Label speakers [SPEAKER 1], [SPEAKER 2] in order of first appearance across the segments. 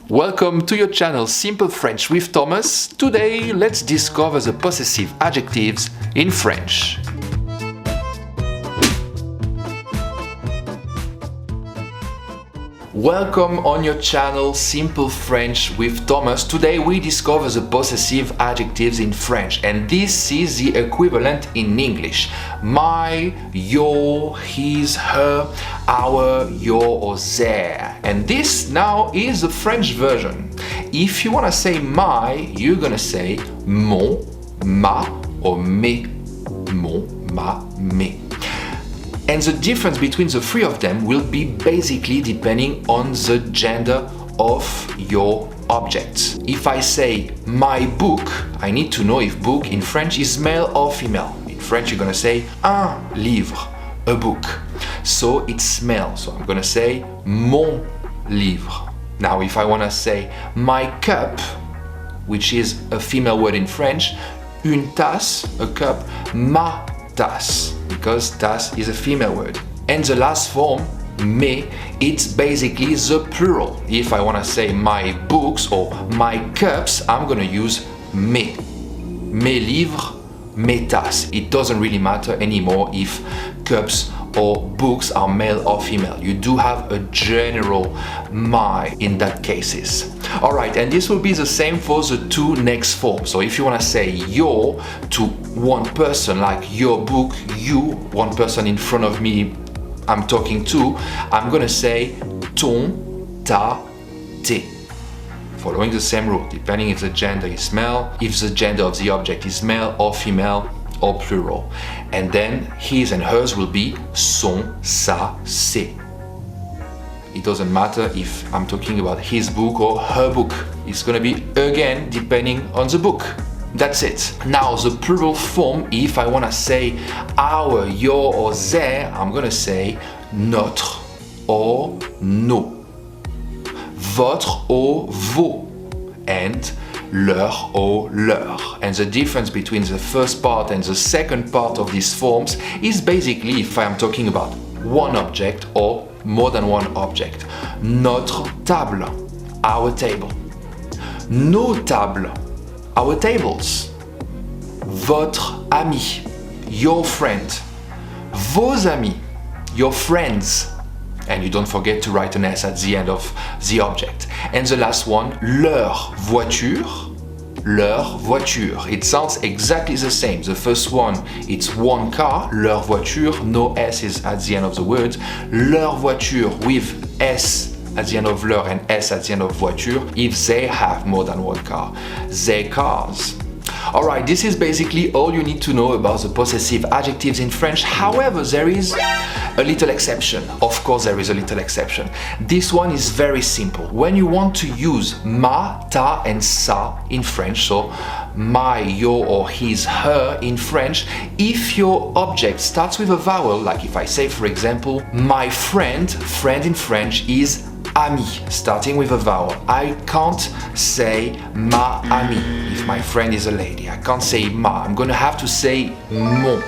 [SPEAKER 1] Welcome to your channel Simple French with Thomas. Today, let's discover the possessive adjectives in French. Welcome on your channel Simple French with Thomas. Today we discover the possessive adjectives in French, and this is the equivalent in English. My, your, his, her, our, your or their. And this now is the French version. If you want to say my, you're gonna say mon, ma or mes. Mon, ma, mes. And the difference between the three of them will be basically depending on the gender of your object. If I say my book, I need to know if book in French is male or female. In French, you're gonna say un livre, a book. So it's male, so I'm gonna say mon livre. Now, if I wanna say my cup, which is a female word in French, une tasse, a cup, ma tasse, because tasse is a female word. And the last form, mes, it's basically the plural. If I want to say my books or my cups, I'm going to use mes. Mes livres, mes tasses. It doesn't really matter anymore if cups or books are male or female. You do have a general my in that cases. Alright, and this will be the same for the two next forms. So if you want to say your to one person, like your book, you, one person in front of me I'm talking to, I'm gonna say ton, ta, tes. Following the same rule, depending if the gender is male, if the gender of the object is male or female or plural. And then his and hers will be son, sa, ses. It doesn't matter if I'm talking about his book or her book. It's gonna be again depending on the book. That's it. Now the plural form, if I wanna say our, your or their, I'm gonna say notre or nos, votre or vos, and leur or leur. And the difference between the first part and the second part of these forms is basically if I'm talking about one object or more than one object. Notre table, our table. Nos tables, our tables. Votre ami, your friend. Vos amis, your friends. And you don't forget to write an S at the end of the object. And the last one, leur voiture. Leur voiture. It sounds exactly the same. The first one, it's one car, leur voiture, no S is at the end of the word. Leur voiture with S at the end of leur and S at the end of voiture if they have more than one car. Their cars. Alright, this is basically all you need to know about the possessive adjectives in French. However, there is a little exception. Of course, there is a little exception. This one is very simple. When you want to use ma, ta and sa in French, so my, your or his, her in French, if your object starts with a vowel, like if I say, for example, my friend, friend in French is ami, starting with a vowel. I can't say ma ami if my friend is a lady. I can't say ma. I'm gonna have to say mon.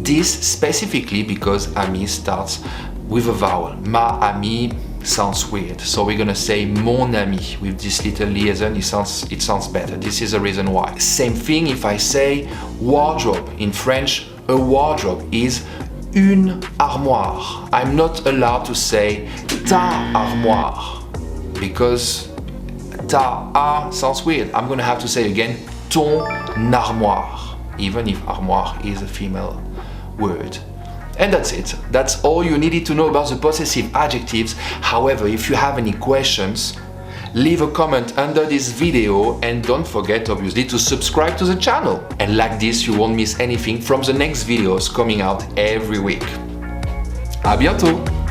[SPEAKER 1] This specifically because ami starts with a vowel. Ma ami sounds weird, so we're gonna say mon ami with this little liaison. It sounds better. This is the reason why. Same thing if I say wardrobe in French. A wardrobe is une armoire. I'm not allowed to say ta armoire because ta sounds weird. I'm gonna have to say again ton armoire, even if armoire is a female word. And that's it. That's all you needed to know about the possessive adjectives. However, if you have any questions, leave a comment under this video and don't forget obviously to subscribe to the channel. And like this, you won't miss anything from the next videos coming out every week. À bientôt!